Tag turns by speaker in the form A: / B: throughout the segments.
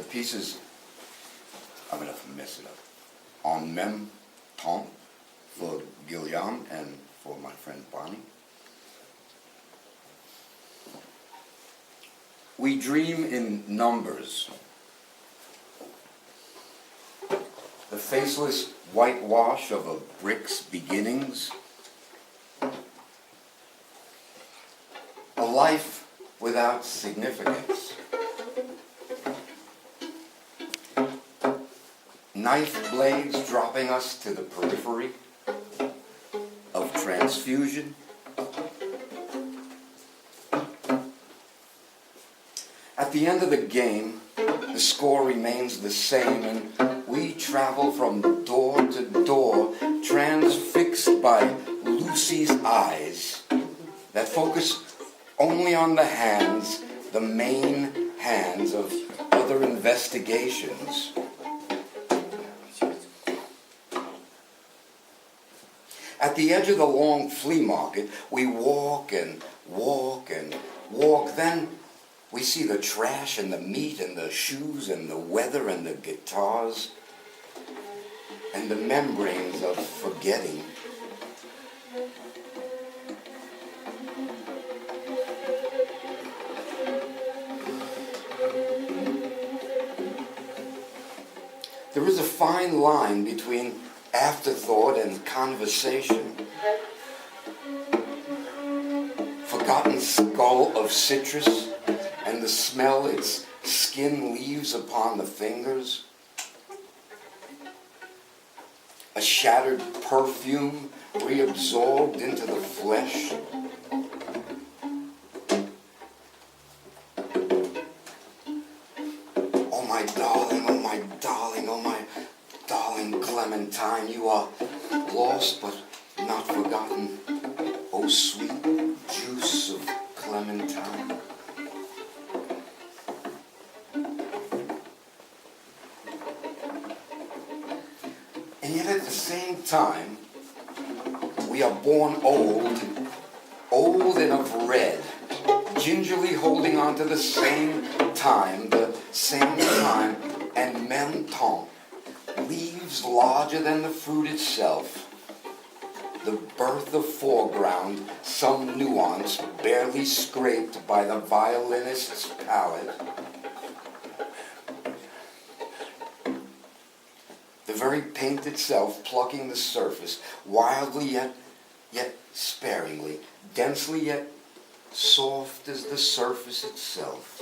A: piece is, I'm going to mess it up, En Même Temps for Guillaume and for my friend Bonnie. We dream in numbers. The faceless whitewash of a brick's beginnings. A life without significance. Knife blades dropping us to the periphery of transfusion. At the end of the game, the score remains the same, and we travel from door to door, transfixed by Lucy's eyes that focus only on the hands, the main hands of other investigations. At the edge of the long flea market, we walk and walk and walk. Then we see the trash and the meat and the shoes and the weather and the guitars and the membranes of forgetting. There is a fine line between afterthought and conversation. Forgotten skull of citrus and the smell its skin leaves upon the fingers. A shattered perfume reabsorbed into the flesh. Oh my darling, oh my darling, oh my darling Clementine, you are lost but not forgotten. Oh sweet juice of Clementine. And yet at the same time, we are born old and of red, gingerly holding on to the same time, and même temps, leaves larger than the fruit itself, the birth of foreground, some nuance barely scraped by the violinist's palette. The very paint itself plucking the surface, wildly yet sparingly, densely yet soft as the surface itself.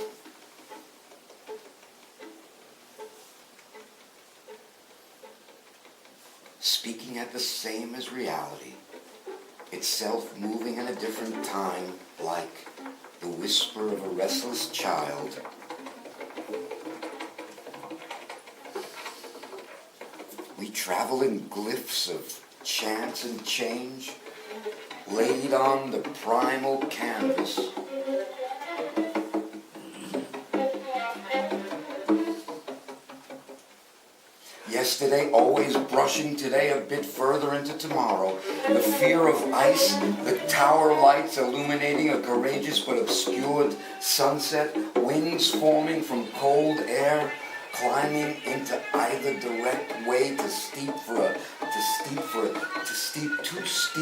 A: Speaking at the same as reality, itself moving in a different time, like the whisper of a restless child. We travel in glyphs of chance and change, laid on the primal canvas. Yesterday, always brushing today a bit further into tomorrow. The fear of ice, the tower lights illuminating a courageous but obscured sunset, winds forming from cold air, climbing into either direct way, too steep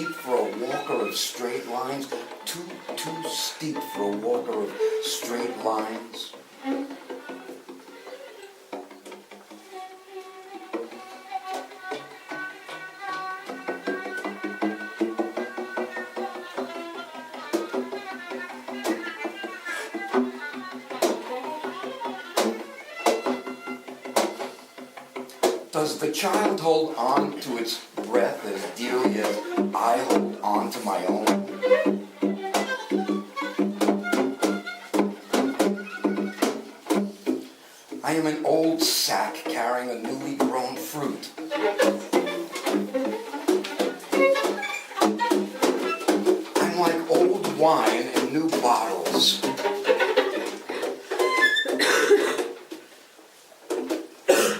A: for a walker of straight lines, too steep for a walker of straight lines. Does the child hold on to its breath as dearly as I hold on to my own? I am an old sack carrying a newly grown fruit. I'm like old wine in new bottles.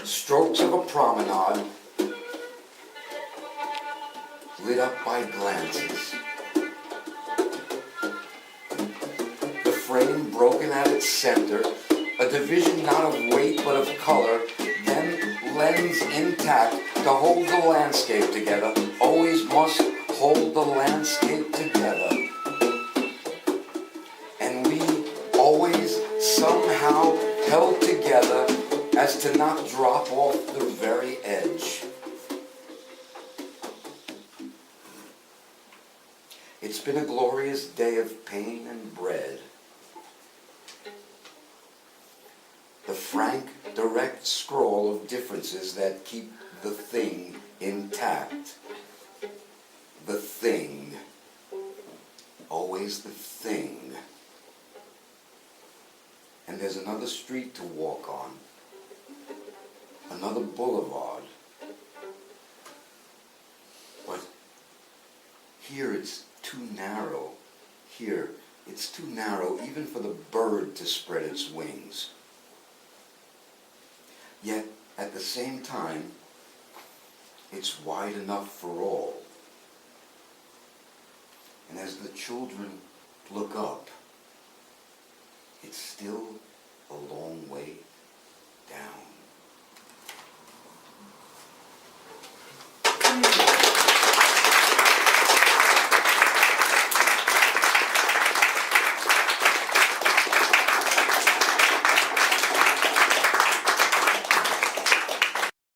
A: Strokes of a promenade, lit up by glances. The frame broken at its center, a a division not of weight but of color, then lens intact to hold the landscape together, always must hold the landscape together. And we always somehow held together as to not drop off the very edge. It's been a glorious day of pain and bread. The frank, direct scroll of differences that keep the thing intact. The thing. Always the thing. And there's another street to walk on. Another boulevard. But here it's too narrow. Here it's too narrow even for the bird to spread its wings. Yet, at the same time, it's wide enough for all. And as the children look up, it's still a long way